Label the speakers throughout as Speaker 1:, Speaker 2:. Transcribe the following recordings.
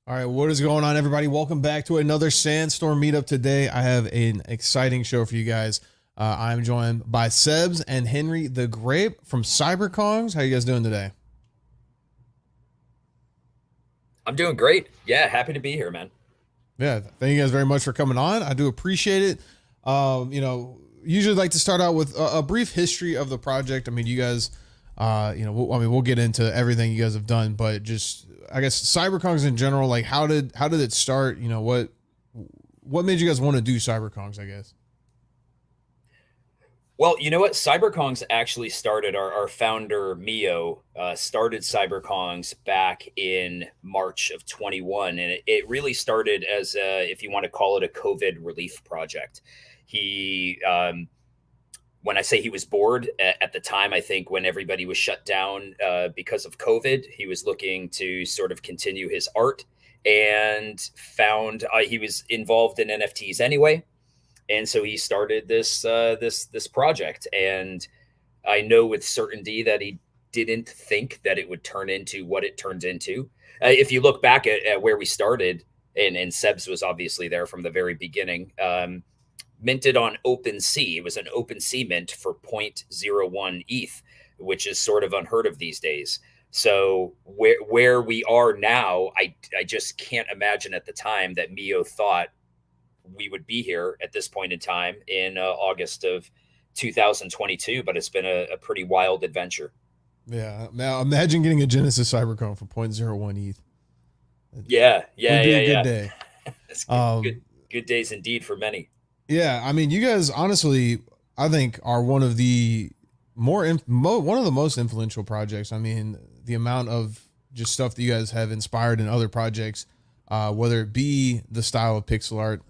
Speaker 1: All right, what is going on, everybody? Welcome back to another SandStorm Meetup. Today, I have an exciting show for you guys. I'm joined by Sebs and Henry the Grape from Cyberkongz. How you guys doing today?
Speaker 2: I'm doing great. Yeah, happy to be here, man.
Speaker 1: Yeah, thank you guys very much for coming on. I do appreciate it. Usually like to start out with a brief history of the project. I mean, you guys, we'll get into everything you guys have done, but just, I guess, Cyberkongz in general, like how did it start? You know, what made you guys want to do Cyberkongz, I guess?
Speaker 2: Well, you know what? Cyberkongz actually started, our founder, Mio, started Cyberkongz back in March of 21. And it really started as, if you want to call it, a COVID relief project. He, when I say he was bored at the time, I think when everybody was shut down because of COVID, he was looking to sort of continue his art and found he was involved in NFTs anyway. And so he started this project. And I know with certainty that he didn't think that it would turn into what it turned into. If you look back at where we started, and Sebs was obviously there from the very beginning, minted on OpenSea. It was an OpenSea mint for 0.01 ETH, which is sort of unheard of these days. So where we are now, I just can't imagine at the time that Mio thought we would be here at this point in time in August of 2022, but it's been a pretty wild adventure.
Speaker 1: Yeah. Now imagine getting a Genesis Cyberkongz for 0.01 ETH.
Speaker 2: Yeah.
Speaker 1: Good day.
Speaker 2: It's good days indeed for many.
Speaker 1: Yeah, I mean, you guys honestly, I think, are one of the most influential projects. I mean, the amount of just stuff that you guys have inspired in other projects, whether it be the style of pixel art,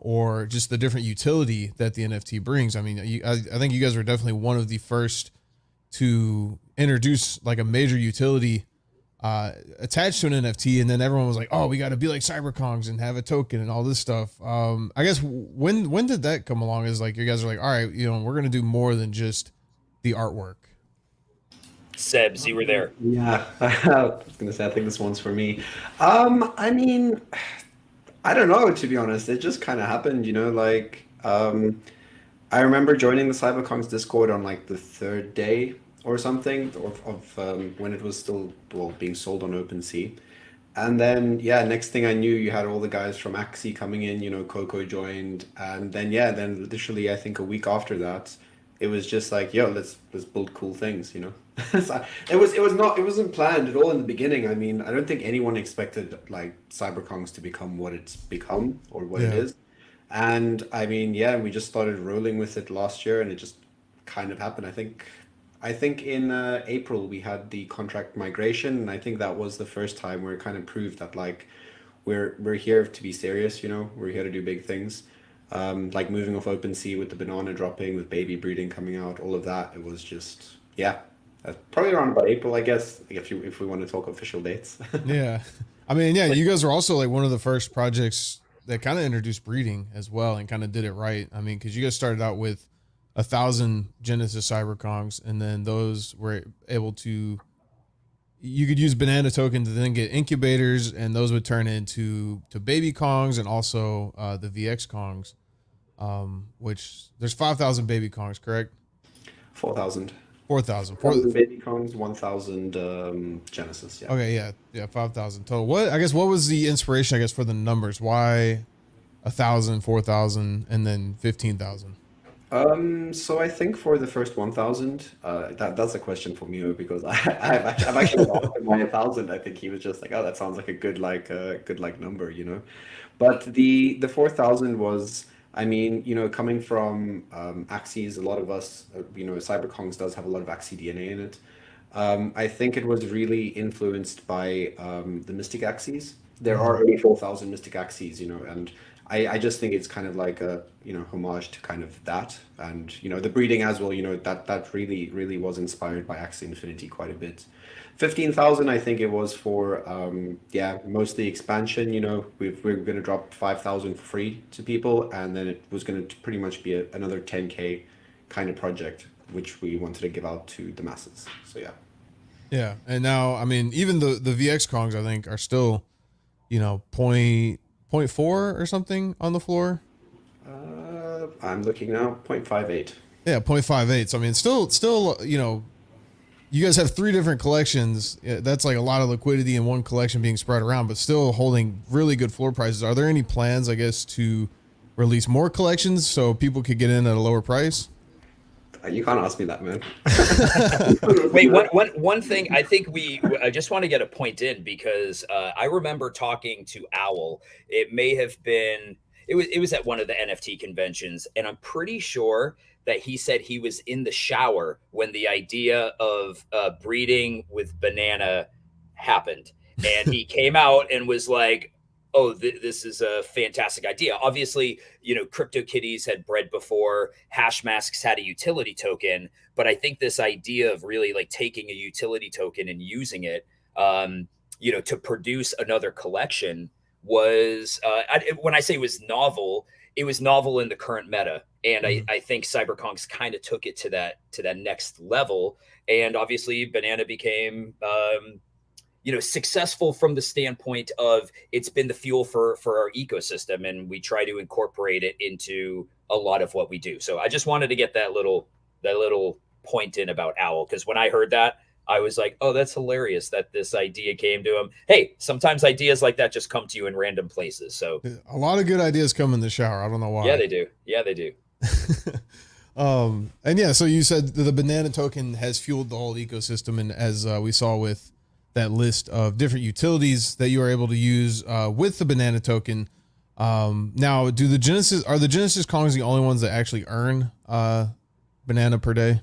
Speaker 1: or just the different utility that the NFT brings. I mean, I think you guys were definitely one of the first to introduce like a major utility attached to an NFT, and then everyone was like, "Oh, we got to be like Cyberkongz and have a token and all this stuff." I guess when did that come along? Is like you guys are like, "All right, we're gonna do more than just the artwork."
Speaker 2: Sebs, you were there.
Speaker 3: Yeah, I was gonna say I think this one's for me. I mean, I don't know, to be honest. It just kind of happened, like I remember joining the Cyberkongz Discord on like the third day or something of when it was still being sold on OpenSea. And then yeah, next thing I knew, you had all the guys from Axie coming in. Coco joined, and then yeah, then literally I think a week after that, it was just like, yo, let's build cool things. So it wasn't planned at all in the beginning. I mean, I don't think anyone expected like Cyberkongz to become what it's become or what it is. And I mean, yeah, we just started rolling with it last year, and it just kind of happened. I think in April we had the contract migration, and I think that was the first time where it kind of proved that like we're here to be serious. We're here to do big things. Like moving off OpenSea with the banana dropping, with baby breeding coming out, all of that. It was just probably around about April, I guess, if we want to talk official dates.
Speaker 1: Yeah, I mean, yeah, you guys are also like one of the first projects that kind of introduced breeding as well and kind of did it right. I mean, because you guys started out with 1,000 Genesis Cyberkongz, and then those were able to, you could use banana token to then get incubators, and those would turn into baby Kongs and also the VX Kongs, which there's 5,000 baby Kongs, correct?
Speaker 3: 4,000.
Speaker 1: 4,000.
Speaker 3: 4,000 baby Kongs, 1,000 Genesis. Yeah.
Speaker 1: Okay, yeah, 5,000 total. What was the inspiration? For the numbers. Why 1,000, 4,000, and then 15,000?
Speaker 3: So I think for the first 1,000, that's a question for Mio, because I've actually asked him why 1,000. I think he was just like, oh, that sounds like a good number. But the 4,000 was, I mean, coming from Axies, a lot of us, Cyberkongz does have a lot of Axie DNA in it. I think it was really influenced by the Mystic Axies. There are only 4,000 Mystic Axies, and I just think it's kind of like a homage to kind of that, and the breeding as well. That really was inspired by Axie Infinity quite a bit. 15,000, I think it was for mostly expansion. We're going to drop 5,000 for free to people, and then it was going to pretty much be another 10K kind of project, which we wanted to give out to the masses. So yeah.
Speaker 1: Yeah, and now I mean, even the VX Kongs I think are still, 0.4 or something on the floor.
Speaker 3: I'm looking now, 0.58.
Speaker 1: Yeah, 0.58. So I mean, still, you guys have 3 different collections. That's like a lot of liquidity in one collection being spread around, but still holding really good floor prices. Are there any plans, I guess, to release more collections so people could get in at a lower price?
Speaker 3: You can't ask me that, man.
Speaker 2: Wait, one thing I think I just want to get a point in, because I remember talking to Owl. It may have been, it was at one of the NFT conventions, and I'm pretty sure that he said he was in the shower when the idea of breeding with banana happened, and he came out and was like, oh, this is a fantastic idea. Obviously, CryptoKitties had bred before, Hashmasks had a utility token, but I think this idea of really like taking a utility token and using it, to produce another collection was, when I say it was novel in the current meta. And I think Cyberkongz kind of took it to that next level. And obviously Banana became, successful from the standpoint of it's been the fuel for our ecosystem, and we try to incorporate it into a lot of what we do. So I just wanted to get that little point in about Owl, because when I heard that, I was like, oh, that's hilarious that this idea came to him. Hey, sometimes ideas like that just come to you in random places. So
Speaker 1: a lot of good ideas come in the shower. I don't know why.
Speaker 2: Yeah, they do.
Speaker 1: And yeah, so you said the banana token has fueled the whole ecosystem, and as we saw with that list of different utilities that you are able to use with the banana token. Now, are the Genesis Kongs the only ones that actually earn banana per day?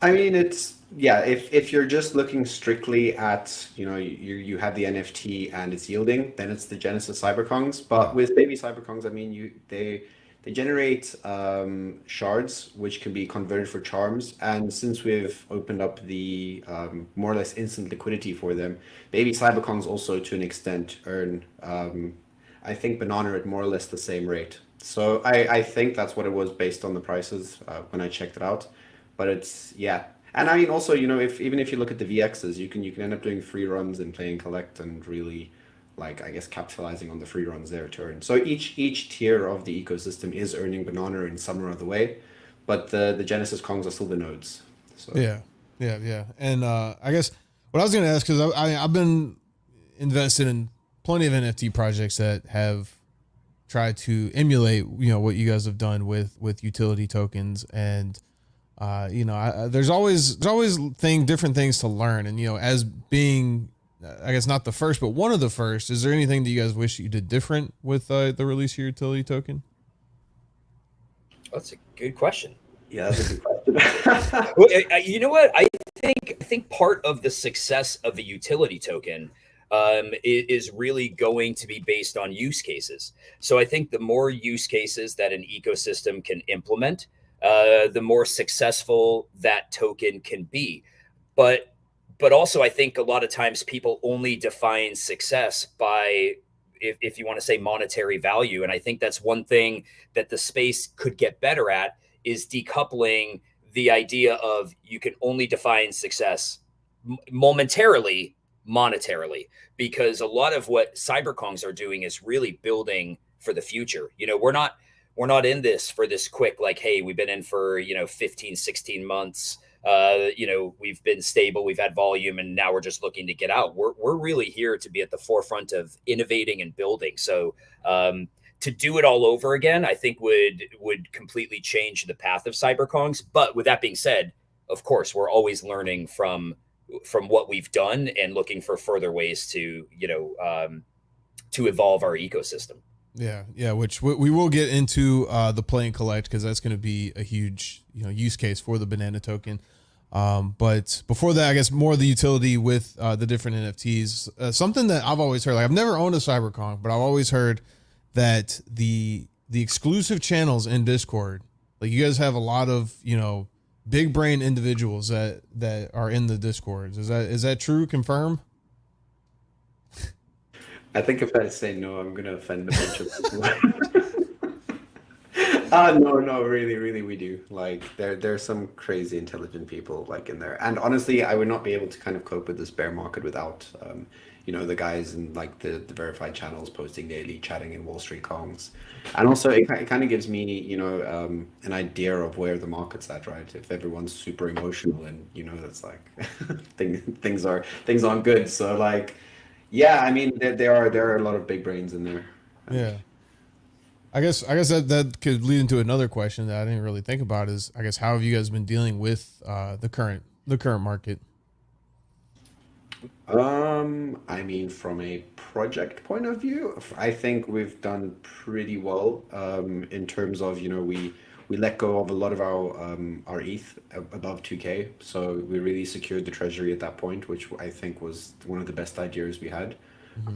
Speaker 3: I mean, it's Yeah, if you're just looking strictly at, you have the NFT and it's yielding, then it's the Genesis Cyberkongz. But
Speaker 1: Yeah.
Speaker 3: with baby Cyberkongz, I mean, they generate shards which can be converted for charms. And since we've opened up the more or less instant liquidity for them, baby Cyberkongz also to an extent earn, I think, banana at more or less the same rate. So I think that's what it was based on the prices when I checked it out. But it's, yeah. And I mean, also, if even if you look at the VXs, you can end up doing free runs and playing collect and really, like, I guess, capitalizing on the free runs there to earn. So each tier of the ecosystem is earning banana in some or other way, but the Genesis Kongs are still the nodes. So
Speaker 1: Yeah. And I guess what I was going to ask, because I've been invested in plenty of NFT projects that have tried to emulate, what you guys have done with utility tokens. And there's always different things to learn. And as being, I guess not the first, but one of the first, is there anything that you guys wish you did different with the release of your utility token?
Speaker 2: That's a good question.
Speaker 3: yeah, that's a good question.
Speaker 2: Well, you know what? I think part of the success of the utility token is really going to be based on use cases. So I think the more use cases that an ecosystem can implement, the more successful that token can be. But also I think a lot of times people only define success by, if you want to say, monetary value. And I think that's one thing that the space could get better at, is decoupling the idea of you can only define success momentarily, monetarily, because a lot of what Cyberkongs are doing is really building for the future. We're not in this for this quick, like, hey, we've been in for 15, 16 months, we've been stable, we've had volume, and now we're just looking to get out. We're really here to be at the forefront of innovating and building. So to do it all over again, I think would completely change the path of Cyberkongs. But with that being said, of course, we're always learning from what we've done and looking for further ways to to evolve our ecosystem.
Speaker 1: Yeah, which we will get into the play and collect, because that's going to be a huge use case for the banana token. But before that, I guess more of the utility with the different NFTs. Something that I've always heard, like, I've never owned a Cyberkong, but I've always heard that the exclusive channels in Discord, like, you guys have a lot of big brain individuals that are in the Discords. Is that true? Confirm?
Speaker 3: I think if I say no, I'm gonna offend a bunch of people. No, really, we do. Like, there's some crazy intelligent people, like, in there. And honestly, I would not be able to kind of cope with this bear market without, the guys in, like, the verified channels posting daily, chatting in Wall Street Kongs. And also, it kind of gives me, an idea of where the market's at, right? If everyone's super emotional and, that's like things aren't good. So, like, yeah, I mean, there are a lot of big brains in there.
Speaker 1: Yeah. I guess that could lead into another question that I didn't really think about, is, I guess, how have you guys been dealing with the current market?
Speaker 3: I mean, from a project point of view, I think we've done pretty well, in terms of, we let go of a lot of our ETH above 2K, so we really secured the treasury at that point, which I think was one of the best ideas we had.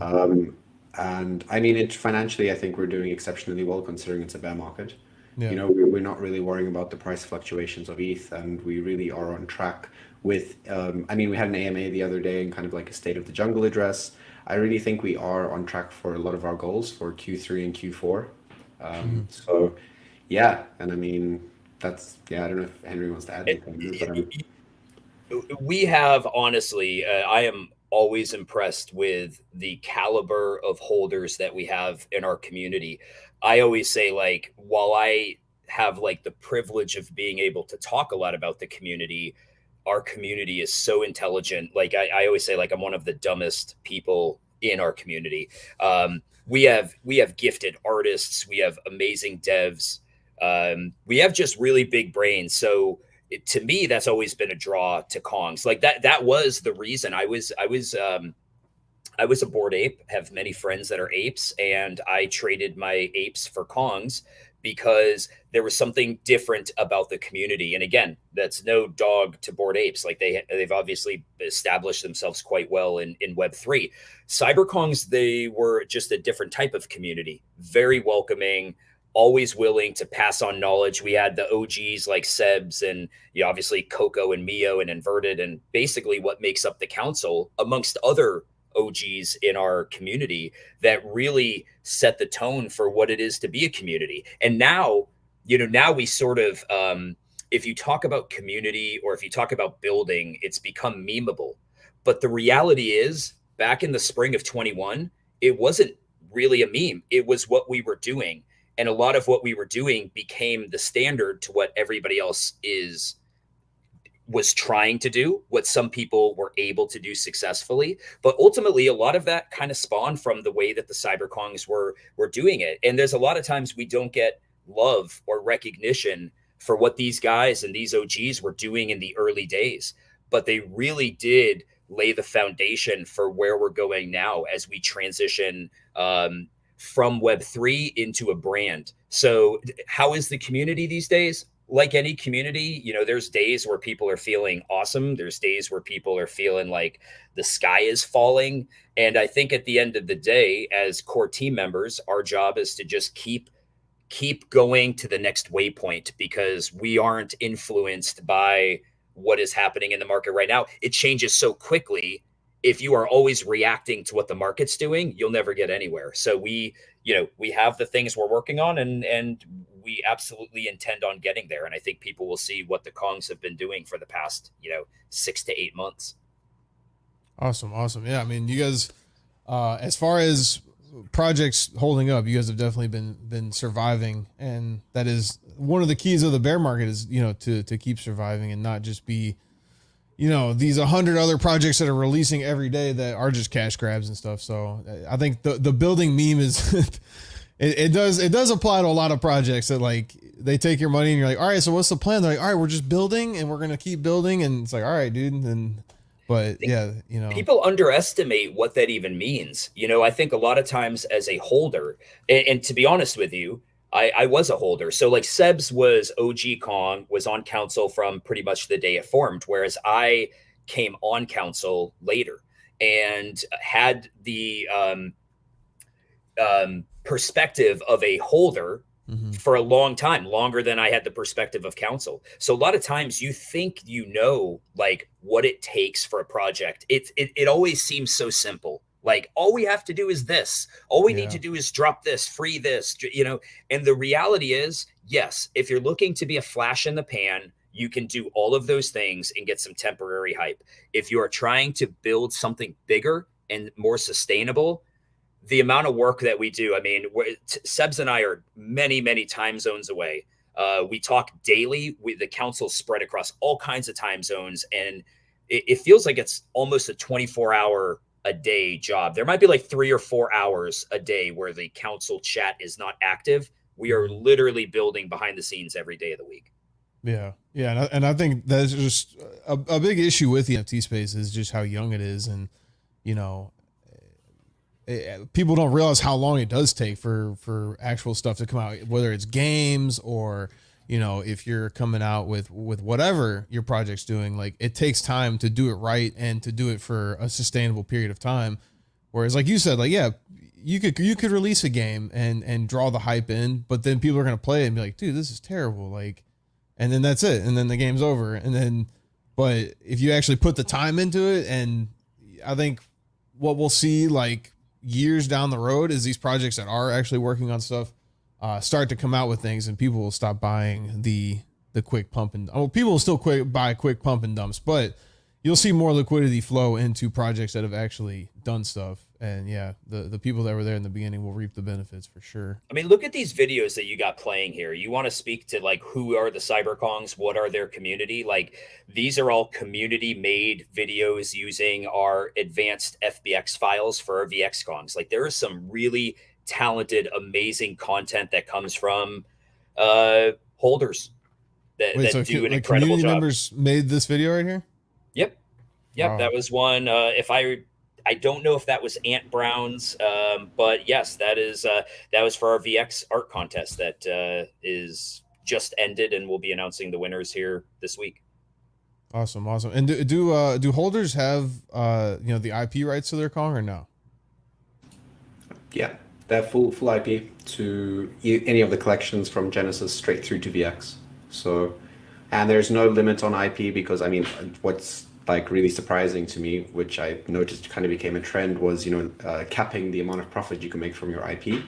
Speaker 3: Um, and I mean, financially, I think we're doing exceptionally well considering it's a bear market.
Speaker 1: Yeah.
Speaker 3: We're not really worrying about the price fluctuations of ETH, and we really are on track with. I mean, we had an AMA the other day and kind of like a state of the jungle address. I really think we are on track for a lot of our goals for Q3 and Q4. So, yeah, and I mean, I don't know if Henry wants to add anything, but
Speaker 2: We have, honestly, I am always impressed with the caliber of holders that we have in our community. I always say, like, while I have, like, the privilege of being able to talk a lot about the community, our community is so intelligent. Like, I always say, like, I'm one of the dumbest people in our community. We have gifted artists, we have amazing devs, we have just really big brains. So to me, that's always been a draw to Kongs. Like, that was the reason I was a Bored Ape, have many friends that are apes, and I traded my apes for Kongs because there was something different about the community. And again, that's no dog to Bored Apes. Like they've obviously established themselves quite well in Web3. Cyberkongz, they were just a different type of community, very welcoming, always willing to pass on knowledge. We had the OGs like Sebs and obviously Coco and Mio and Inverted, and basically what makes up the council, amongst other OGs in our community, that really set the tone for what it is to be a community. And now, now we sort of, if you talk about community or if you talk about building, it's become memeable. But the reality is, back in the spring of 21, it wasn't really a meme. It was what we were doing. And a lot of what we were doing became the standard to what everybody else was trying to do, what some people were able to do successfully. But ultimately, a lot of that kind of spawned from the way that the Cyberkongz were doing it. And there's a lot of times we don't get love or recognition for what these guys and these OGs were doing in the early days. But they really did lay the foundation for where we're going now as we transition from Web3 into a brand. So how is the community these days? Like any community, there's days where people are feeling awesome. There's days where people are feeling like the sky is falling. And I think at the end of the day, as core team members, our job is to just keep going to the next waypoint, because we aren't influenced by what is happening in the market right now. It changes so quickly. If you are always reacting to what the market's doing, you'll never get anywhere. So we have the things we're working on, and we absolutely intend on getting there. And I think people will see what the Kongs have been doing for the past, 6 to 8 months.
Speaker 1: Awesome. Yeah. I mean, you guys, as far as projects holding up, you guys have definitely been surviving. And that is one of the keys of the bear market is, to keep surviving and not just be, these 100 other projects that are releasing every day that are just cash grabs and stuff. So I think the building meme is, it does apply to a lot of projects that like they take your money and you're like, all right, so what's the plan? They're like, all right, we're just building and we're going to keep building. And it's like, all right, dude. But yeah,
Speaker 2: people underestimate what that even means. I think a lot of times as a holder, and to be honest with you, I was a holder. So like Sebs was OG Kong, was on council from pretty much the day it formed, whereas I came on council later and had the perspective of a holder for a long time, longer than I had the perspective of council. So a lot of times you think like what it takes for a project. It always seems so simple. Like, all we have to do is this. All we need to do is drop this, free this, and the reality is, yes, if you're looking to be a flash in the pan, you can do all of those things and get some temporary hype. If you are trying to build something bigger and more sustainable, the amount of work that we do, I mean, Sebs and I are many, many time zones away. We talk daily. The council spread across all kinds of time zones, and it feels like it's almost a 24-hour a day job. There might be like 3 or 4 hours a day where the council chat is not active. We are literally building behind the scenes every day of the week.
Speaker 1: Yeah. And I think that's just a big issue with the NFT space is just how young it is. And, people don't realize how long it does take for actual stuff to come out, whether it's games or, if you're coming out with whatever your project's doing, like it takes time to do it right and to do it for a sustainable period of time. Whereas like you said, like, yeah, you could release a game and draw the hype in, but then people are going to play it and be like, dude, this is terrible. Like, and then that's it. And then the game's over. But if you actually put the time into it, and I think what we'll see like years down the road is these projects that are actually working on stuff start to come out with things, and people will stop buying the quick pump and people will still buy quick pump and dumps, but you'll see more liquidity flow into projects that have actually done stuff. And yeah, the people that were there in the beginning will reap the benefits for sure.
Speaker 2: I mean, look at these videos that you got playing here. You want to speak to like, who are the Cyberkongz? What are their community? Like, these are all community made videos using our advanced FBX files for our VX Kongs. Like, there is some really talented, amazing content that comes from holders that do an incredible
Speaker 1: community
Speaker 2: job.
Speaker 1: Members made this video right here.
Speaker 2: Yep.
Speaker 1: Wow.
Speaker 2: That was one. I don't know if that was Ant Brown's, but yes, that was for our VX art contest that is just ended, and we'll be announcing the winners here this week.
Speaker 1: Awesome. And do holders have the IP rights to their Kong or no?
Speaker 3: Yeah, they're full IP to any of the collections from Genesis straight through to VX. So, and there's no limit on IP because I mean, what's like really surprising to me, which I noticed kind of became a trend, was capping the amount of profit you can make from your IP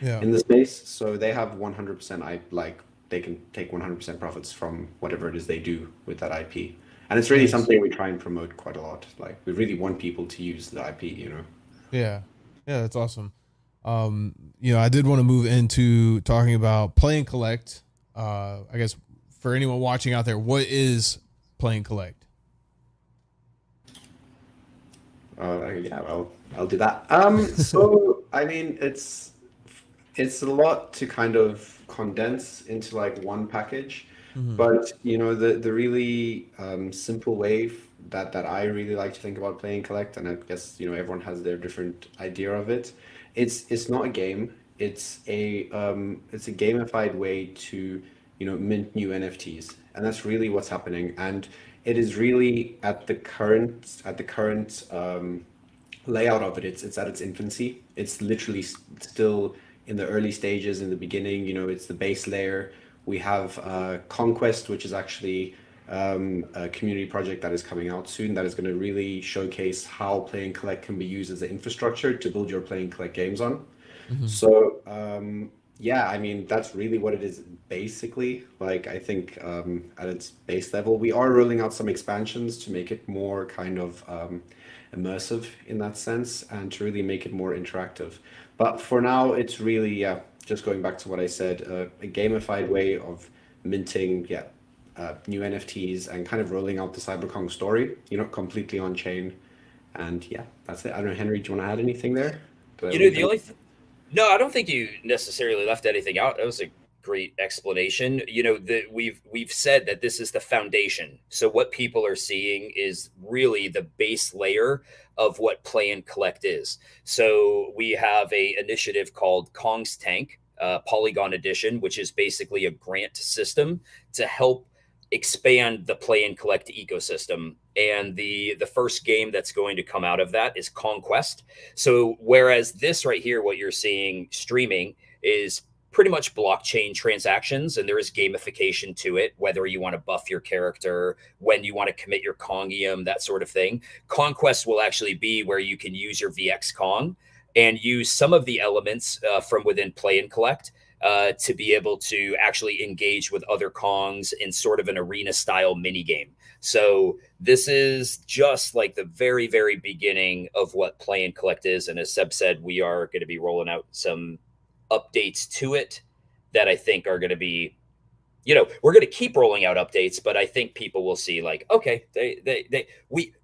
Speaker 3: in the space. So they have 100% they can take 100% profits from whatever it is they do with that IP. And it's really something we try and promote quite a lot. Like we really want people to use the IP,
Speaker 1: Yeah, that's awesome. I did want to move into talking about play and collect. I guess for anyone watching out there, what is play and collect?
Speaker 3: Yeah, well, I'll do that. So I mean, it's a lot to kind of condense into like one package, but the really simple way that I really like to think about play and collect, and I guess everyone has their different idea of it. It's not a game. It's a gamified way to mint new NFTs, and that's really what's happening. And it is really at the current layout of it. It's at its infancy. It's literally still in the early stages, in the beginning. It's the base layer. We have Conquest, which is actually a community project that is coming out soon that is going to really showcase how play and collect can be used as an infrastructure to build your play and collect games on. So yeah, I mean, that's really what it is basically. Like, I think at its base level, we are rolling out some expansions to make it more kind of immersive in that sense and to really make it more interactive. But for now, it's really, just going back to what I said, a gamified way of minting, new NFTs and kind of rolling out the Cyberkongz story, completely on chain. And yeah, that's it. I don't know, Henry, do you want to add anything there?
Speaker 2: No, I don't think you necessarily left anything out. That was a great explanation. That we've said that this is the foundation. So what people are seeing is really the base layer of what play and collect is. So we have a initiative called Kong's Tank, Polygon Edition, which is basically a grant system to help expand the play and collect ecosystem. And the first game that's going to come out of that is Conquest. So whereas this right here, what you're seeing streaming is pretty much blockchain transactions, and there is gamification to it, whether you want to buff your character, when you want to commit your Kongium, that sort of thing. Conquest will actually be where you can use your VX Kong and use some of the elements from within play and collect to be able to actually engage with other Kongs in sort of an arena style mini game. So this is just like the very, very beginning of what play and collect is. And as Seb said, we are going to be rolling out some updates to it that I think are going to be, we're going to keep rolling out updates, but I think people will see like, okay,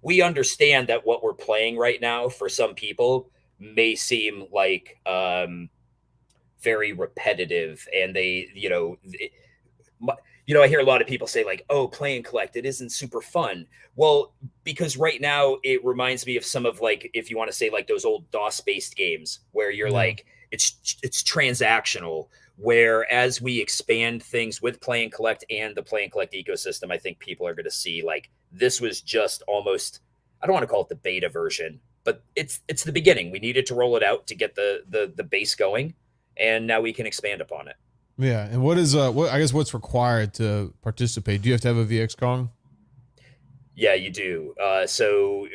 Speaker 2: we understand that what we're playing right now for some people may seem like very repetitive, and they, I hear a lot of people say like, oh, play and collect, it isn't super fun. Well, because right now it reminds me of some of like, if you want to say like those old DOS based games where you're like, it's transactional, where as we expand things with play and collect and the play and collect ecosystem, I think people are going to see like, this was just almost, I don't want to call it the beta version, but it's the beginning. We needed to roll it out to get the base going, and now we can expand upon it.
Speaker 1: Yeah. And what is what's required to participate? Do you have to have a VX Kong?
Speaker 2: Yeah, you do. So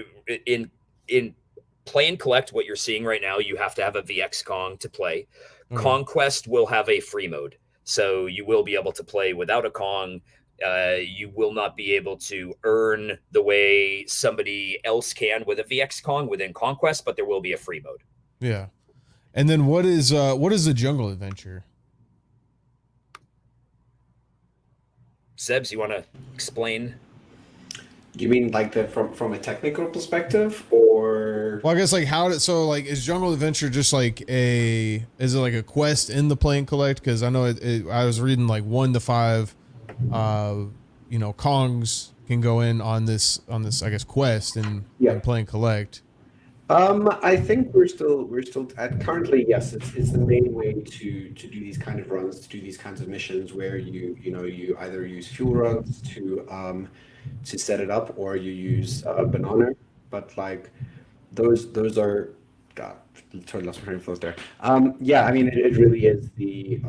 Speaker 2: in play and collect, what you're seeing right now, you have to have a VX Kong to play. Okay. Conquest will have a free mode, so you will be able to play without a Kong. You will not be able to earn the way somebody else can with a VX Kong within Conquest, but there will be a free mode.
Speaker 1: Yeah. And then what is the jungle adventure?
Speaker 2: Sebs, you want to explain?
Speaker 3: You mean like from a technical perspective, or?
Speaker 1: Well, I guess like is Jungle Adventure just like is it like a quest in the play and collect? Because I know I was reading like 1 to 5, Kongs can go in on this I guess quest and play and collect.
Speaker 3: I think we're still at currently, yes, it's the main way to do these kind of runs, to do these kinds of missions where you either use fuel rods to set it up, or you use banana. But like those are, God, totally lost my train of thought there. Yeah, I mean it really is the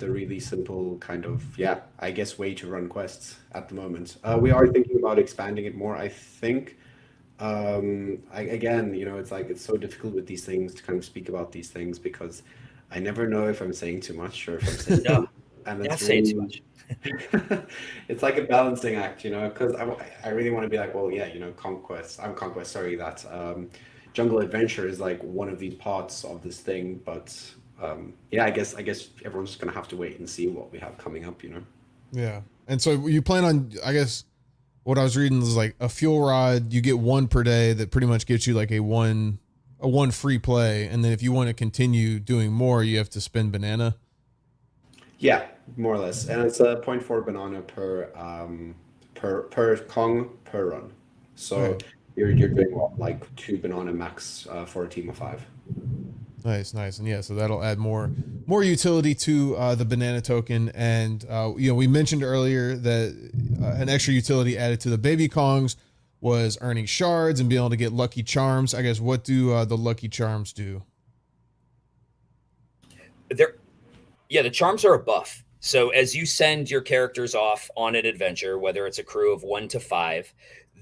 Speaker 3: really simple kind of, yeah, I guess, way to run quests at the moment. We are thinking about expanding it more, I think. Again, it's like it's so difficult with these things to kind of speak about these things because I never know if I'm saying too much or if I'm saying
Speaker 2: No,
Speaker 3: and
Speaker 2: not
Speaker 3: it's
Speaker 2: saying too
Speaker 3: really
Speaker 2: much.
Speaker 3: it's like a balancing act, because I really want to be like, well, yeah, conquest, sorry, that jungle adventure is like one of these parts of this thing, but yeah, I guess everyone's just gonna have to wait and see what we have coming up.
Speaker 1: Yeah. And so you plan on, I guess, what I was reading was like a fuel rod. You get one per day that pretty much gets you like a one free play, and then if you want to continue doing more, you have to spend banana.
Speaker 3: Yeah, more or less, and it's a point 0.4 banana per Kong per run. So
Speaker 1: Okay.
Speaker 3: you're doing what, like 2 banana max for a team of 5.
Speaker 1: Nice, nice, and yeah, so that'll add more utility to the banana token, and we mentioned earlier that an extra utility added to the baby Kongs was earning shards and being able to get lucky charms. I guess what do the lucky charms do?
Speaker 2: They're Yeah, the charms are a buff. So as you send your characters off on an adventure, whether it's a crew of 1 to 5,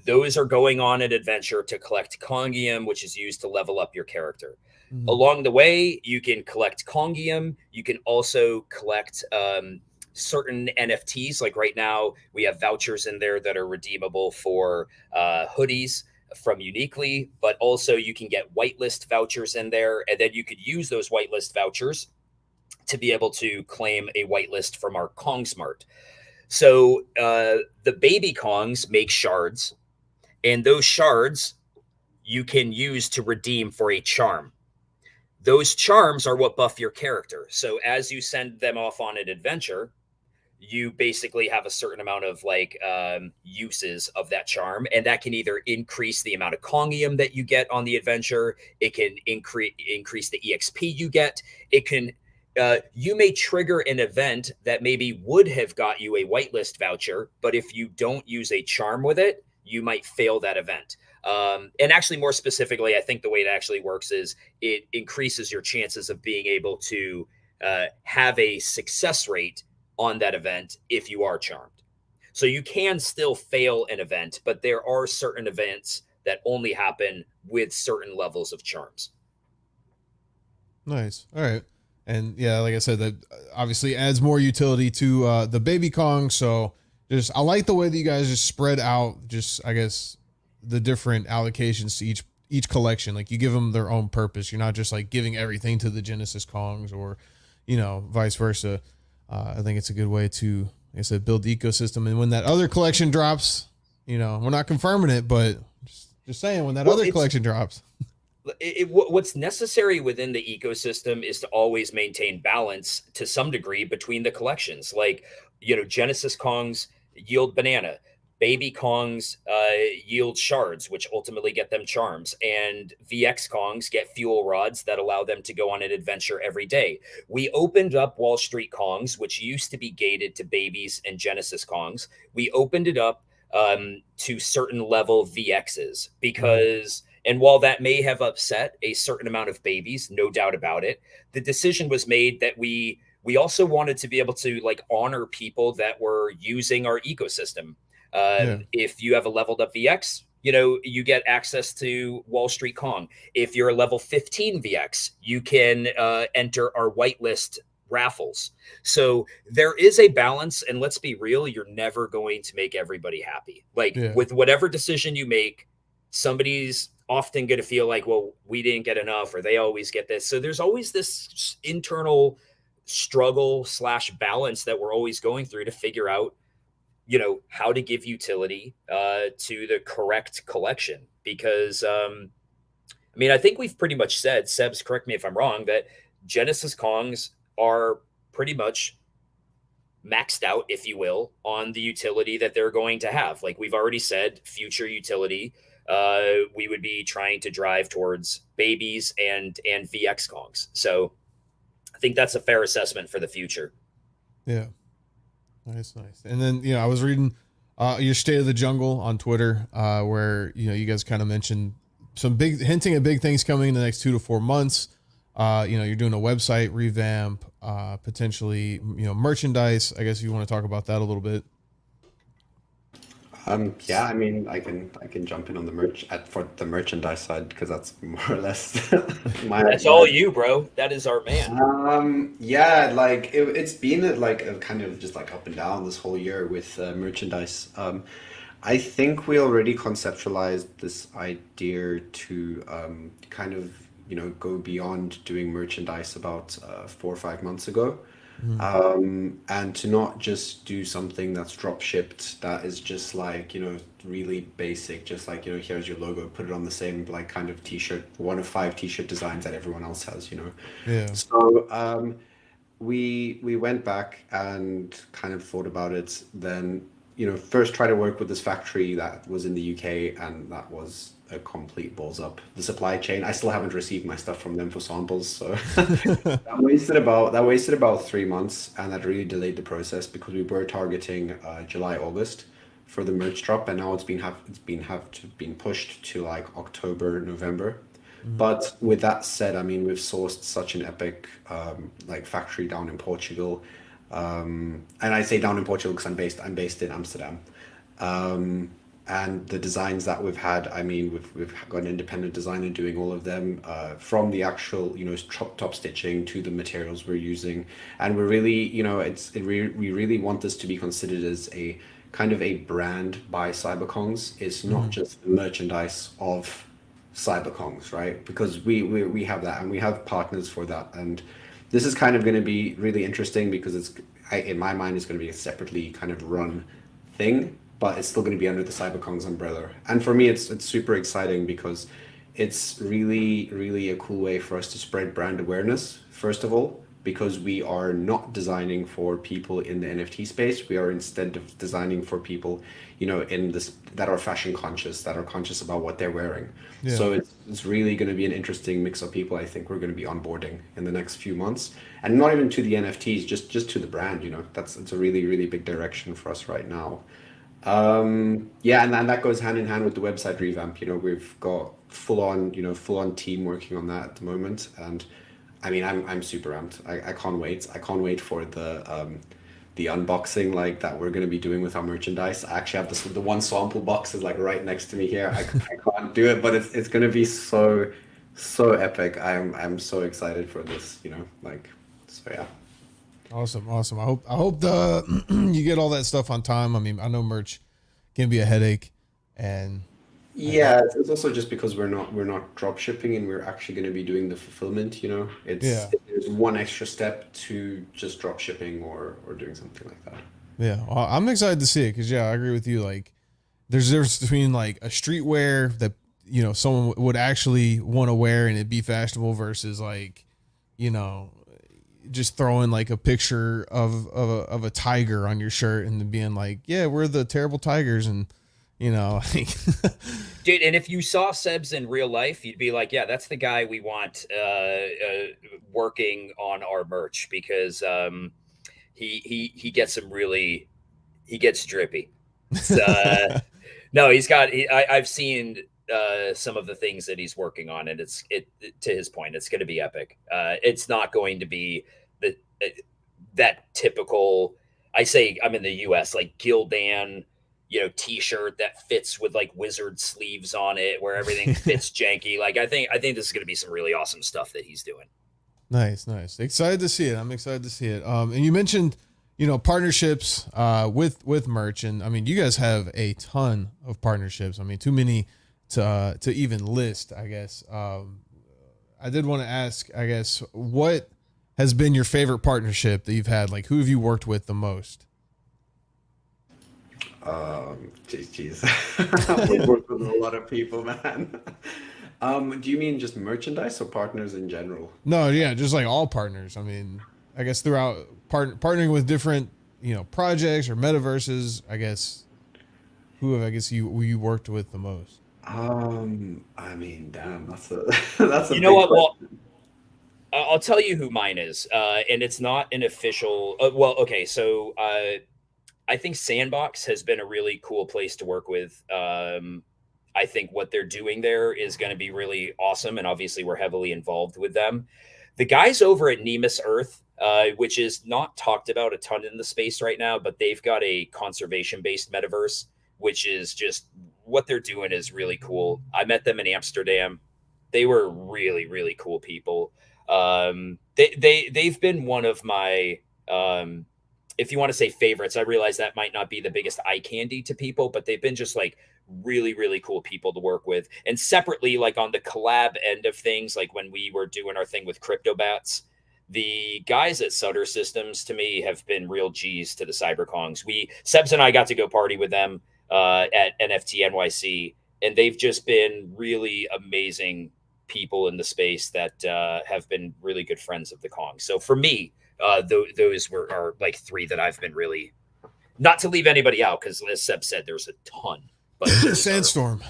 Speaker 2: those are going on an adventure to collect Kongium, which is used to level up your character.
Speaker 1: Mhm.
Speaker 2: Along the way, you can collect Kongium. You can also collect certain NFTs. Like right now, we have vouchers in there that are redeemable for hoodies from Uniquely, but also you can get whitelist vouchers in there, and then you could use those whitelist vouchers to be able to claim a whitelist from our KongSmart. So the baby Kongs make shards, and those shards you can use to redeem for a charm. Those charms are what buff your character. So as you send them off on an adventure, you basically have a certain amount of like uses of that charm, and that can either increase the amount of Kongium that you get on the adventure. It can increase the EXP you get. It can you may trigger an event that maybe would have got you a whitelist voucher, but if you don't use a charm with it, you might fail that event. And actually, more specifically, I think the way it actually works is it increases your chances of being able to have a success rate on that event if you are charmed. So you can still fail an event, but there are certain events that only happen with certain levels of charms.
Speaker 1: Nice. All right. And yeah, like I said, that obviously adds more utility to the baby Kong. So just, I like the way that you guys just spread out, just, I guess, the different allocations to each collection. Like you give them their own purpose. You're not just like giving everything to the Genesis Kongs or, vice versa. I think it's a good way to, like I said, build the ecosystem. And when that other collection drops, we're not confirming it, but just saying, when that other collection drops.
Speaker 2: What's necessary within the ecosystem is to always maintain balance to some degree between the collections. Like, Genesis Kongs yield banana, baby Kongs yield shards, which ultimately get them charms, and VX Kongs get fuel rods that allow them to go on an adventure every day. We opened up Wall Street Kongs, which used to be gated to babies and Genesis Kongs. We opened it up to certain level VXs because, and while that may have upset a certain amount of babies, no doubt about it, the decision was made that we also wanted to be able to like honor people that were using our ecosystem.
Speaker 1: Yeah.
Speaker 2: If you have a leveled up VX, you get access to Wall Street Kong. If you're a level 15 VX, you can enter our whitelist raffles. So there is a balance, and let's be real, you're never going to make everybody happy. Like with whatever decision you make, somebody's often going to feel like, well, we didn't get enough, or they always get this. So there's always this internal struggle / balance that we're always going through to figure out, how to give utility to the correct collection. Because, I think we've pretty much said, Sebs, correct me if I'm wrong, that Genesis Kongs are pretty much maxed out, if you will, on the utility that they're going to have. Like we've already said, future utility. we would be trying to drive towards babies and VX Kongs. So I think that's a fair assessment for the future.
Speaker 1: Yeah. Nice. And then, I was reading your State of the Jungle on Twitter, where, you guys kind of mentioned some hinting at big things coming in the next 2 to 4 months. You're doing a website revamp, potentially, merchandise. I guess if you want to talk about that a little bit.
Speaker 3: Yeah, I mean, I can jump in on the for the merchandise side, because that's more or less
Speaker 2: That's all you, bro. That is our man.
Speaker 3: Yeah, like it's been like a kind of just like up and down this whole year with merchandise. I think we already conceptualized this idea to kind of go beyond doing merchandise about 4 or 5 months ago. And to not just do something that's drop shipped, that is just like, really basic, just like, here's your logo, put it on the same like kind of t-shirt, one of 5 t-shirt designs that everyone else has.
Speaker 1: Yeah.
Speaker 3: So we went back and kind of thought about it. Then, first try to work with this factory that was in the UK, and that was a complete balls up. The supply chain, I still haven't received my stuff from them for samples, so that wasted about 3 months, and that really delayed the process, because we were targeting July, August for the merch drop, and now it's been pushed to like October, November. But with that said, I mean, we've sourced such an epic like factory down in Portugal, and I say down in Portugal because I'm based in Amsterdam. And the designs that we've had, I mean, we've got an independent designer doing all of them, from the actual, top stitching to the materials we're using. And we're really, we really want this to be considered as a kind of a brand by Cyberkongz. It's not just the merchandise of Cyberkongz, right? Because we have that, and we have partners for that. And this is kind of going to be really interesting, because in my mind, it's going to be a separately kind of run thing, but it's still going to be under the Cyberkongz umbrella. And for me, it's super exciting, because it's really, really a cool way for us to spread brand awareness, first of all, because we are not designing for people in the NFT space. We are instead of designing for people, in this, that are fashion conscious, that are conscious about what they're wearing.
Speaker 1: Yeah.
Speaker 3: So it's really going to be an interesting mix of people I think we're going to be onboarding in the next few months. And not even to the NFTs, just to the brand, it's a really, really big direction for us right now. Yeah, and that goes hand in hand with the website revamp. We've got full on team working on that at the moment, and I mean, I'm super amped. I can't wait. I can't wait for the unboxing like that we're going to be doing with our merchandise. I actually have the one sample box is like right next to me here. I can't do it, but it's going to be so epic. I'm so excited for this. So yeah.
Speaker 1: Awesome. I hope you get all that stuff on time. I mean, I know merch can be a headache, and
Speaker 3: yeah, it's also just because we're not drop shipping, and we're actually going to be doing the fulfillment. There's one extra step to just drop shipping or doing something like that.
Speaker 1: Yeah, well, I'm excited to see it, because I agree with you. Like, there's a difference between like a streetwear that someone would actually want to wear and it'd be fashionable, versus like just throwing like a picture of a tiger on your shirt and being like, yeah, we're the terrible tigers, and like
Speaker 2: dude, and if you saw Sebs in real life, you'd be like, yeah, that's the guy we want working on our merch, because he gets he gets drippy. No, I've seen some of the things that he's working on, and to his point, it's going to be epic. It's not going to be that typical, I say I'm in the US, like Gildan, t-shirt that fits with like wizard sleeves on it, where everything fits janky. Like, I think this is going to be some really awesome stuff that he's doing.
Speaker 1: Nice. Excited to see it. I'm excited to see it. And you mentioned, partnerships with merch, and I mean, you guys have a ton of partnerships. I mean, too many to even list, I guess. I did want to ask, I guess, what has been your favorite partnership that you've had? Like, who have you worked with the most?
Speaker 3: Jeez. We've worked with a lot of people, man. Do you mean just merchandise or partners in general?
Speaker 1: No, yeah, just like all partners. I mean, I guess throughout partnering with different, projects or metaverses, I guess, who have you worked with the most?
Speaker 3: I mean, damn, that's a that's a
Speaker 2: You know
Speaker 3: big
Speaker 2: what? Well,
Speaker 3: question.
Speaker 2: I'll tell you who mine is, and it's not an official. Well, okay, so I think Sandbox has been a really cool place to work with. I think what they're doing there is going to be really awesome, and obviously we're heavily involved with them. The guys over at Nemus Earth, which is not talked about a ton in the space right now, but they've got a conservation-based metaverse, which is just what they're doing is really cool. I met them in Amsterdam. They were really, really cool people. They've been one of my if you want to say favorites. I realize that might not be the biggest eye candy to people, but they've been just like really, really cool people to work with. And separately, like on the collab end of things, like when we were doing our thing with CryptoBats, the guys at Sutter Systems to me have been real G's to the Cyberkongz. Sebs and I got to go party with them at NFT NYC, and they've just been really amazing people in the space that have been really good friends of the Kong. So for me, those are like three that I've been really, not to leave anybody out, because as Seb said, there's a ton. But
Speaker 1: Sandstorm.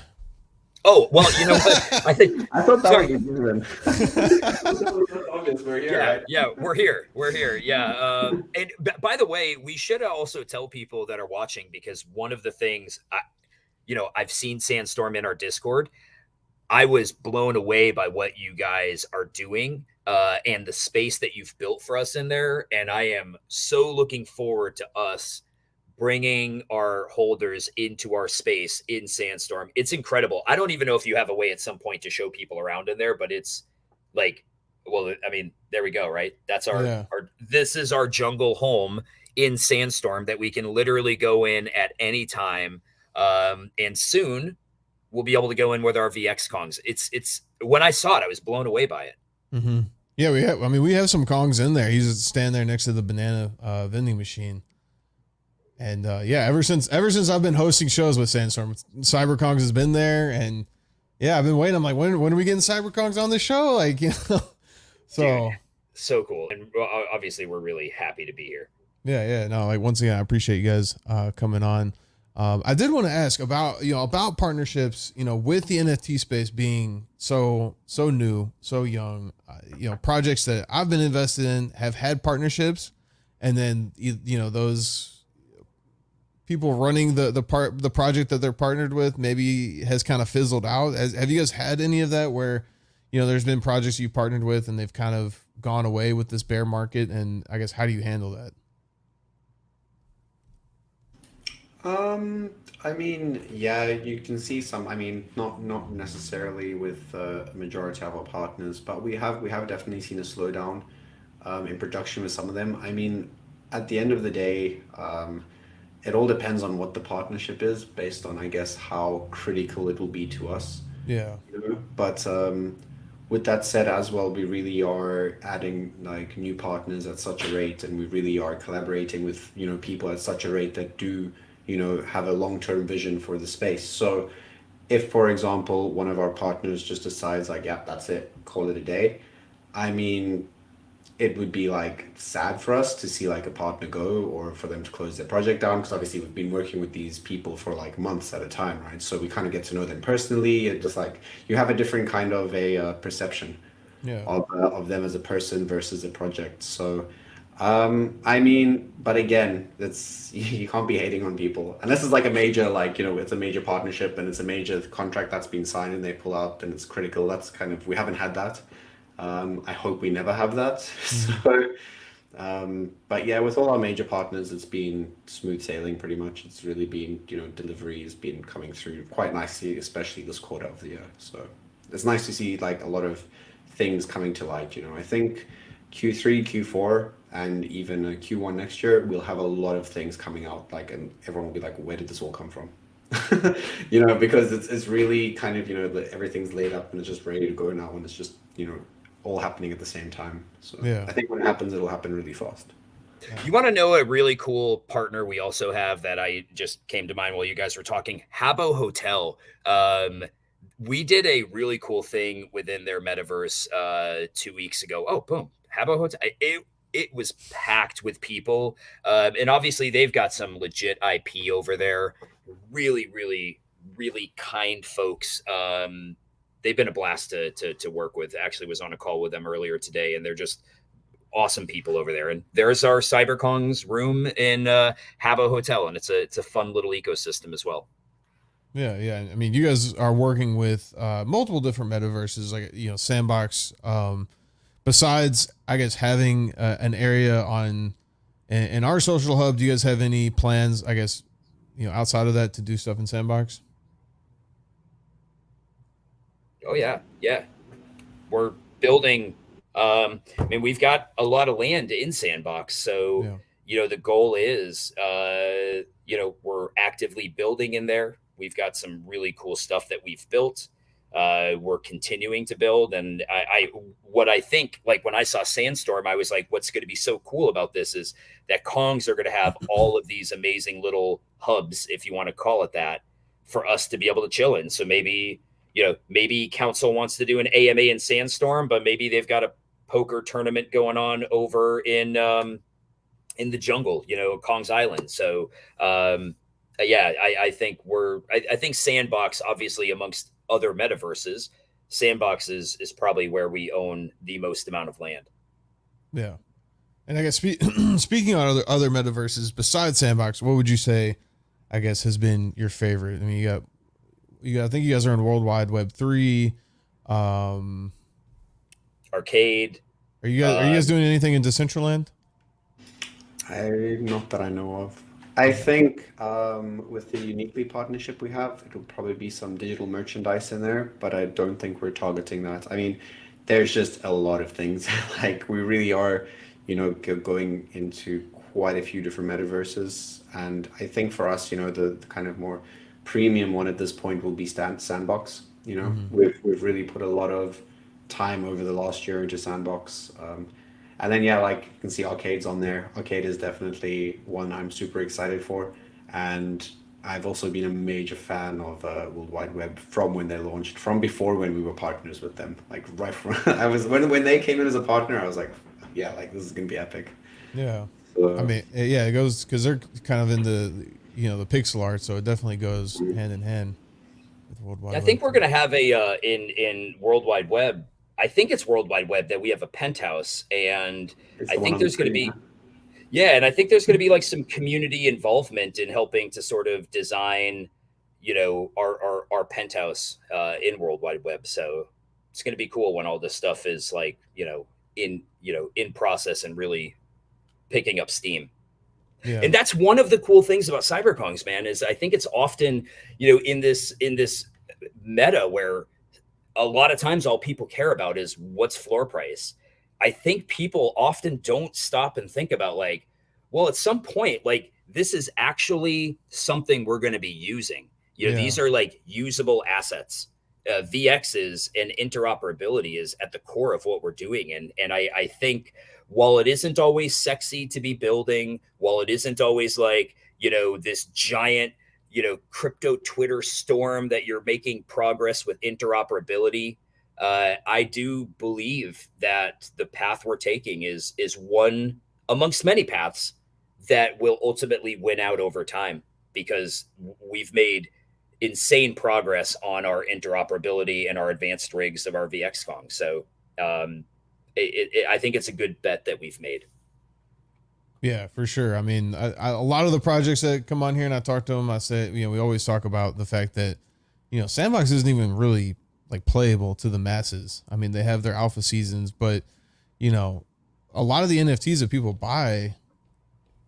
Speaker 2: Oh, well, you know what? I think
Speaker 3: I thought that
Speaker 2: sorry.
Speaker 3: was a given. That was obvious. We're here,
Speaker 2: Yeah,
Speaker 3: right?
Speaker 2: yeah, we're here. We're here. Yeah. And by the way, we should also tell people that are watching, because one of the things I've seen Sandstorm in our Discord. I was blown away by what you guys are doing and the space that you've built for us in there. And I am so looking forward to us bringing our holders into our space in Sandstorm. It's incredible. I don't even know if you have a way at some point to show people around in there, but it's like, well, I mean, there we go, right? That's
Speaker 1: Yeah.
Speaker 2: this is our jungle home in Sandstorm that we can literally go in at any time. And soon we'll be able to go in with our VX Kongs. It's when I saw it, I was blown away by it.
Speaker 1: Mm-hmm. Yeah, we have some Kongs in there. He's standing there next to the banana vending machine. And yeah, ever since I've been hosting shows with Sandstorm, Cyberkongz has been there, and yeah, I've been waiting. I'm like, when are we getting Cyberkongz on the show? Like, so
Speaker 2: Dude, so cool. And obviously we're really happy to be here.
Speaker 1: Yeah. No, like once again, I appreciate you guys coming on. I did want to ask about partnerships, with the NFT space being so new, so young, projects that I've been invested in have had partnerships, and then those people running the project that they're partnered with maybe has kind of fizzled out. Have you guys had any of that where there's been projects you've partnered with and they've kind of gone away with this bear market? And I guess, how do you handle that?
Speaker 3: I mean, yeah, you can see some. I mean, not necessarily with a majority of our partners, but we have definitely seen a slowdown in production with some of them. I mean, at the end of the day, it all depends on what the partnership is, based on, I guess, how critical it will be to us.
Speaker 1: Yeah.
Speaker 3: But with that said, as well, we really are adding like new partners at such a rate, and we really are collaborating with people at such a rate that do have a long-term vision for the space. So if, for example, one of our partners just decides like, yeah, that's it, call it a day, I mean, it would be like sad for us to see like a partner go, or for them to close their project down, because obviously we've been working with these people for like months at a time, right? So we kind of get to know them personally, and just like you have a different kind of a perception
Speaker 1: Yeah.
Speaker 3: of them as a person versus a project. So I mean, but again, that's you can't be hating on people unless it's like a major, like it's a major partnership and it's a major contract that's been signed and they pull out and it's critical. That's kind of, we haven't had that. I hope we never have that.
Speaker 1: Mhm.
Speaker 3: So, but yeah, with all our major partners, it's been smooth sailing pretty much. It's really been, delivery has been coming through quite nicely, especially this quarter of the year. So it's nice to see like a lot of things coming to light. I think Q3, Q4, and even Q1 next year, we'll have a lot of things coming out. Like, and everyone will be like, "Where did this all come from?" Because it's really kind of everything's laid up and it's just ready to go now, and it's just all happening at the same time. So
Speaker 1: Yeah.
Speaker 3: I think when it happens, it'll happen really fast.
Speaker 2: You want to know a really cool partner we also have that I just came to mind while you guys were talking? Habbo Hotel. We did a really cool thing within their metaverse 2 weeks ago. Oh, boom. Habbo Hotel. It was packed with people. And obviously they've got some legit IP over there. Really, really, really kind folks. They've been a blast to work with. Actually was on a call with them earlier today, and they're just awesome people over there. And there's our Cyberkongz room in Habbo Hotel, and it's a fun little ecosystem as well.
Speaker 1: Yeah, yeah. I mean, you guys are working with multiple different metaverses, like Sandbox. Besides, I guess having an area in our social hub, do you guys have any plans? I guess outside of that to do stuff in Sandbox.
Speaker 2: Oh yeah, yeah. We're building. I mean, we've got a lot of land in Sandbox, so the goal is, we're actively building in there. We've got some really cool stuff that we've built. We're continuing to build, and what I think, like when I saw Sandstorm, I was like, what's going to be so cool about this is that Kongs are going to have all of these amazing little hubs, if you want to call it that, for us to be able to chill in. So maybe council wants to do an AMA in Sandstorm, but maybe they've got a poker tournament going on over in the jungle, Kong's Island. So I think I think Sandbox, obviously amongst other metaverses, Sandbox is probably where we own the most amount of land.
Speaker 1: Yeah. And I guess speaking on other metaverses besides Sandbox, what would you say, I guess, has been your favorite? I mean, I think you guys are in World Wide Web 3,
Speaker 2: Arcade.
Speaker 1: Are you guys doing anything in Decentraland?
Speaker 3: Not that I know of. I think with the Uniquely partnership we have, it'll probably be some digital merchandise in there, but I don't think we're targeting that. I mean, there's just a lot of things. Like we really are, going into quite a few different metaverses, and I think for us, the kind of more premium one at this point will be Sandbox. We've really put a lot of time over the last year into Sandbox. And then, like you can see Arcade's on there. Arcade is definitely one I'm super excited for. And I've also been a major fan of World Wide Web from when they launched, from before when we were partners with them. Like right from, when they came in as a partner, I was like, yeah, like this is going to be epic.
Speaker 1: Yeah. So, I mean, yeah, it goes, because they're kind of in the pixel art. So it definitely goes hand in hand with World Wide Web.
Speaker 2: I think we're going to have in World Wide Web, I think it's World Wide Web, that we have a penthouse, and I think there's going to be, and I think there's going to be like some community involvement in helping to sort of design, our penthouse in World Wide Web. So it's going to be cool when all this stuff is like, in process and really picking up steam. Yeah. And that's one of the cool things about Cyberkongz, man, is I think it's often, in this meta where a lot of times all people care about is what's floor price. I think people often don't stop and think about like, well, at some point, like this is actually something we're going to be using. These are like usable assets. VXs and interoperability is at the core of what we're doing. And I think while it isn't always sexy to be building, while it isn't always like, this giant, crypto Twitter storm that you're making progress with interoperability, I do believe that the path we're taking is one amongst many paths that will ultimately win out over time, because we've made insane progress on our interoperability and our advanced rigs of our VX Kong. So I think it's a good bet that we've made.
Speaker 1: Yeah, for sure. I mean, a lot of the projects that come on here and I talk to them, I say, we always talk about the fact that, Sandbox isn't even really like playable to the masses. I mean, they have their alpha seasons, but, a lot of the NFTs that people buy,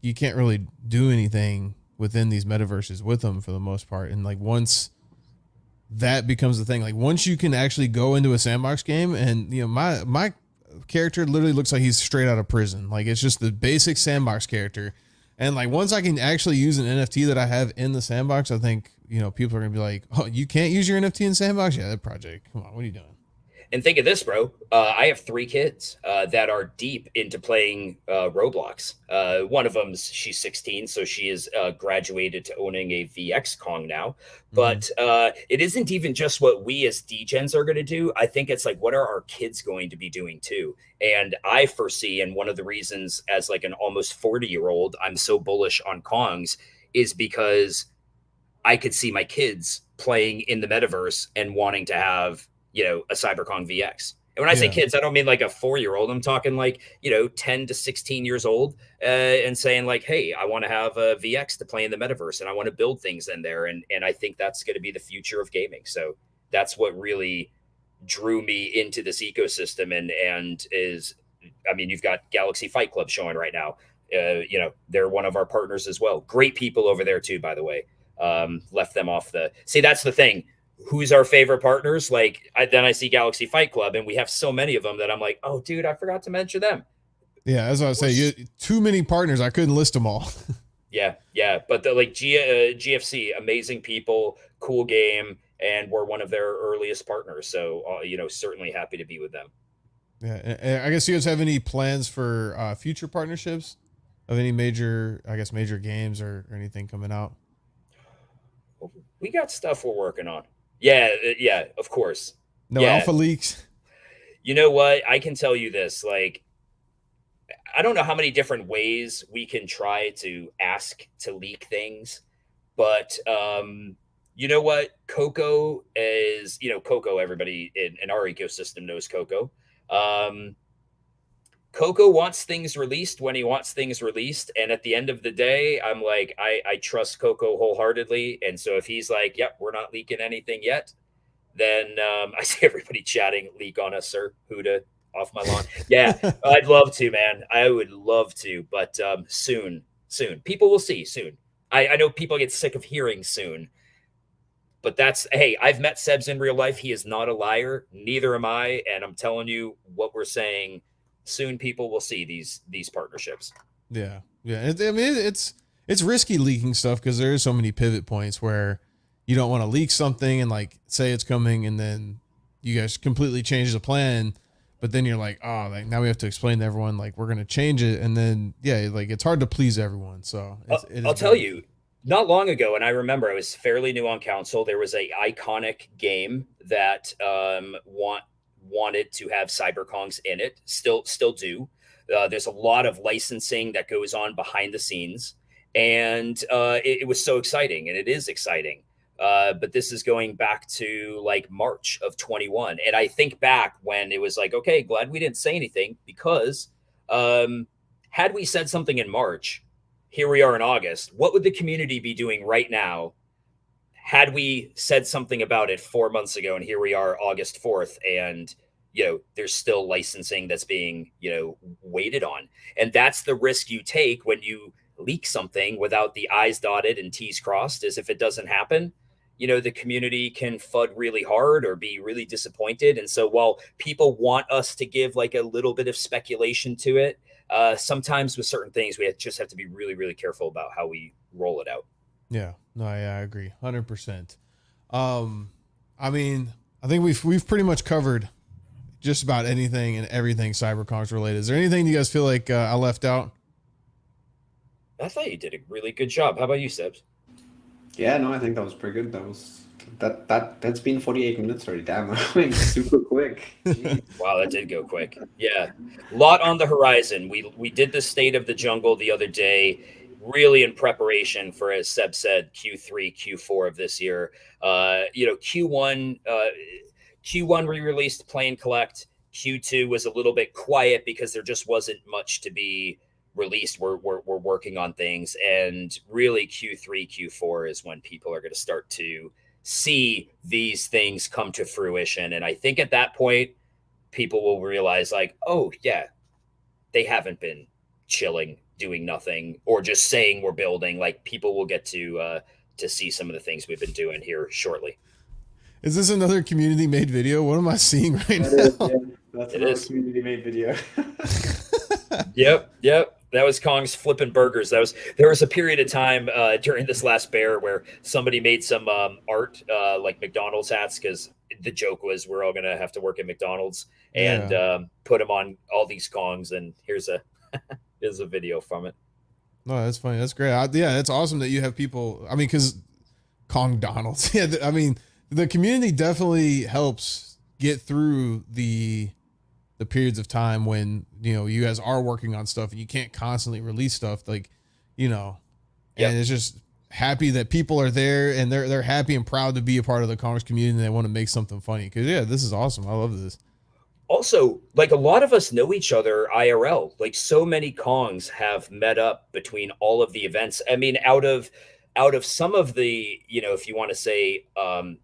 Speaker 1: you can't really do anything within these metaverses with them for the most part. And like, once that becomes the thing, like once you can actually go into a Sandbox game and, my character literally looks like he's straight out of prison. Like it's just the basic Sandbox character. And like, once I can actually use an NFT that I have in the Sandbox, I think, people are gonna be like, oh, you can't use your NFT in Sandbox? Yeah, that project. Come on, what are you doing?
Speaker 2: And think of this, bro. I have 3 kids that are deep into playing Roblox. One of them, she's 16, so she is graduated to owning a VX Kong now. But it isn't even just what we as degens are going to do. I think it's like, what are our kids going to be doing too? And I foresee, and one of the reasons as like an almost 40-year-old, I'm so bullish on Kongs is because I could see my kids playing in the metaverse and wanting to have, a Cyberkong VX. And when I say kids, I don't mean like a 4-year-old. I'm talking like, 10 to 16 years old, and saying like, hey, I want to have a VX to play in the metaverse and I want to build things in there. And I think that's going to be the future of gaming. So that's what really drew me into this ecosystem, and is, I mean, you've got Galaxy Fight Club showing right now. They're one of our partners as well. Great people over there too, by the way. Left them off see, that's the thing. Who's our favorite partners? Like, then I see Galaxy Fight Club, and we have so many of them that I'm like, oh, dude, I forgot to mention them.
Speaker 1: Yeah, as I was saying, too many partners. I couldn't list them all.
Speaker 2: Yeah. But the GFC, amazing people, cool game, and we're one of their earliest partners. So, certainly happy to be with them.
Speaker 1: Yeah, and I guess you guys have any plans for future partnerships of any major games or anything coming out?
Speaker 2: We got stuff we're working on. Yeah, of course.
Speaker 1: No alpha leaks.
Speaker 2: You know what? I can tell you this. Like, I don't know how many different ways we can try to ask to leak things, but you know what? Coco is, Coco, everybody in our ecosystem knows Coco. Coco wants things released when he wants things released. And at the end of the day, I'm like, I trust Coco wholeheartedly. And so if he's like, yep, we're not leaking anything yet, then I see everybody chatting, leak on us, sir. Huda, off my lawn. Yeah, I'd love to, man. I would love to, but soon. People will see soon. I know people get sick of hearing soon. But hey, I've met Sebs in real life. He is not a liar. Neither am I. And I'm telling you what we're saying. Soon people will see these partnerships.
Speaker 1: Yeah. I mean, it's risky leaking stuff because there are so many pivot points where you don't want to leak something and like say it's coming and then you guys completely change the plan, but then you're like, oh, like now we have to explain to everyone like we're gonna change it, and then like it's hard to please everyone. So
Speaker 2: I'll tell you, not long ago, and I remember I was fairly new on council, there was a iconic game that wanted to have Cyberkongz in it, still do. There's a lot of licensing that goes on behind the scenes, and it was so exciting, and it is exciting. But this is going back to like March of 21, and I think back when it was like, okay, glad we didn't say anything, because had we said something in March, here we are in August. What would the community be doing right now had we said something about it 4 months ago, and here we are August 4th, and there's still licensing that's being waited on? And that's the risk you take when you leak something without the I's dotted and T's crossed, is if it doesn't happen, the community can FUD really hard or be really disappointed. And so while people want us to give like a little bit of speculation to it, sometimes with certain things we just have to be really, really careful about how we roll it out.
Speaker 1: Yeah, no, I agree 100%. I mean, I think we've pretty much covered just about anything and everything Cyberkongz related. Is there anything you guys feel like I left out?
Speaker 2: I thought you did a really good job. How about you, Sebs?
Speaker 3: Yeah, no, I think that was pretty good. That's been 48 minutes already. Damn, that went super quick.
Speaker 2: Wow, that did go quick. Yeah, a lot on the horizon. We did the State of the Jungle the other day, really in preparation for, as Seb said, Q3, Q4 of this year. Q1 we released Play and Collect. Q2 was a little bit quiet because there just wasn't much to be released. We're working on things, and really Q3, Q4 is when people are going to start to see these things come to fruition. And I think at that point, people will realize like, oh yeah, they haven't been chilling, doing nothing, or just saying we're building. Like, people will get to see some of the things we've been doing here shortly.
Speaker 1: Is this another community made video? What am I seeing right now?
Speaker 3: That's another community made video.
Speaker 2: Yep. That was Kongz flipping burgers. There was a period of time during this last bear where somebody made some art like McDonald's hats, because the joke was we're all gonna have to work at McDonald's, and put them on all these Kongs. And here's a video from it.
Speaker 1: No, that's funny. That's great. Yeah, it's awesome that you have people. I mean, because Kong Donalds. Yeah, I mean, the community definitely helps get through the periods of time when you guys are working on stuff and you can't constantly release stuff, like and it's just happy that people are there and they're happy and proud to be a part of the Kongs community and they want to make something funny. Cause yeah, this is awesome. I love this.
Speaker 2: Also, like a lot of us know each other IRL. Like so many Kongs have met up between all of the events. I mean, out of some of the, if you want to say, I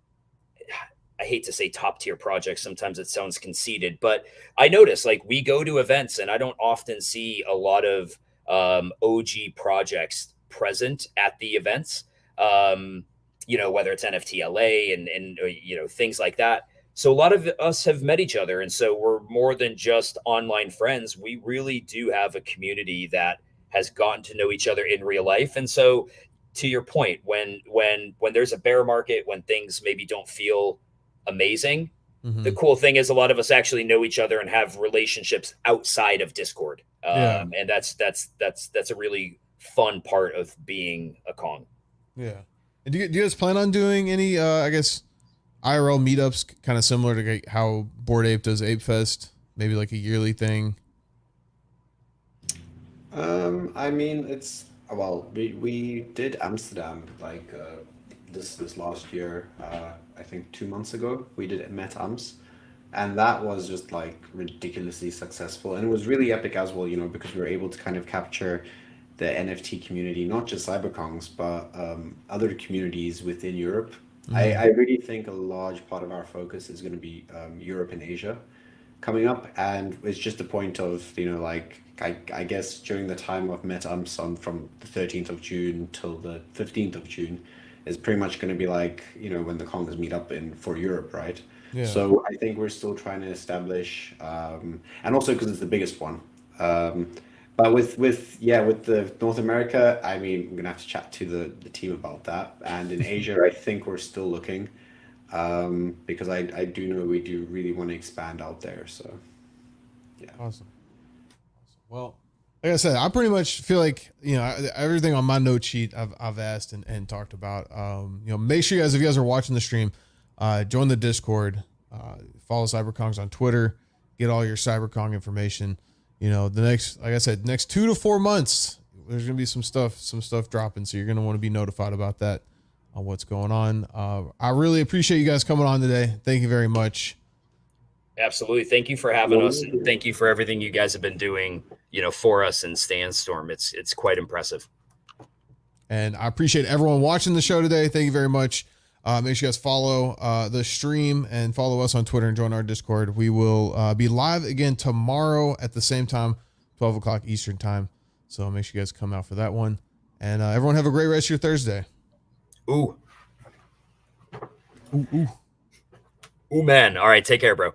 Speaker 2: hate to say top tier projects. Sometimes it sounds conceited, but I notice like we go to events and I don't often see a lot of OG projects present at the events. Whether it's NFT LA and things like that. So a lot of us have met each other, and so we're more than just online friends. We really do have a community that has gotten to know each other in real life. And so, to your point, when there's a bear market, when things maybe don't feel amazing, the cool thing is a lot of us actually know each other and have relationships outside of Discord. And that's a really fun part of being a Kong.
Speaker 1: Yeah. And do you guys plan on doing any, I guess, IRL meetups, kind of similar to like how Bored Ape does Ape Fest, maybe like a yearly thing?
Speaker 3: I mean, we did Amsterdam like this last year. I think 2 months ago we did MetAms, and that was just like ridiculously successful, and it was really epic as well. Because we were able to kind of capture the NFT community, not just Cyberkongz, but other communities within Europe. I really think a large part of our focus is going to be Europe and Asia coming up, and it's just a point of I guess during the time of MetAms from the 13th of June till the 15th of June is pretty much going to be like when the Kongs meet up for Europe, right?
Speaker 1: Yeah.
Speaker 3: So I think we're still trying to establish, and also because it's the biggest one. But with the North America, I mean, I'm gonna have to chat to the team about that. And in Asia, I think we're still looking, because I do know we do really want to expand out there. So, yeah.
Speaker 1: Awesome. Well, like I said, I pretty much feel like everything on my note sheet I've asked and talked about. Make sure you guys, if you guys are watching the stream, join the Discord, follow Cyberkongz on Twitter, get all your Cyberkong information. Like I said, next 2 to 4 months, there's going to be some stuff dropping. So you're going to want to be notified about that, on what's going on. I really appreciate you guys coming on today. Thank you very much.
Speaker 2: Absolutely. Thank you for having us. And thank you for everything you guys have been doing, for us in SandStorm. It's quite impressive.
Speaker 1: And I appreciate everyone watching the show today. Thank you very much. Make sure you guys follow the stream and follow us on Twitter and join our Discord. We will be live again tomorrow at the same time, 12 o'clock Eastern time. So make sure you guys come out for that one. And everyone have a great rest of your Thursday.
Speaker 2: Ooh, man. All right. Take care, bro.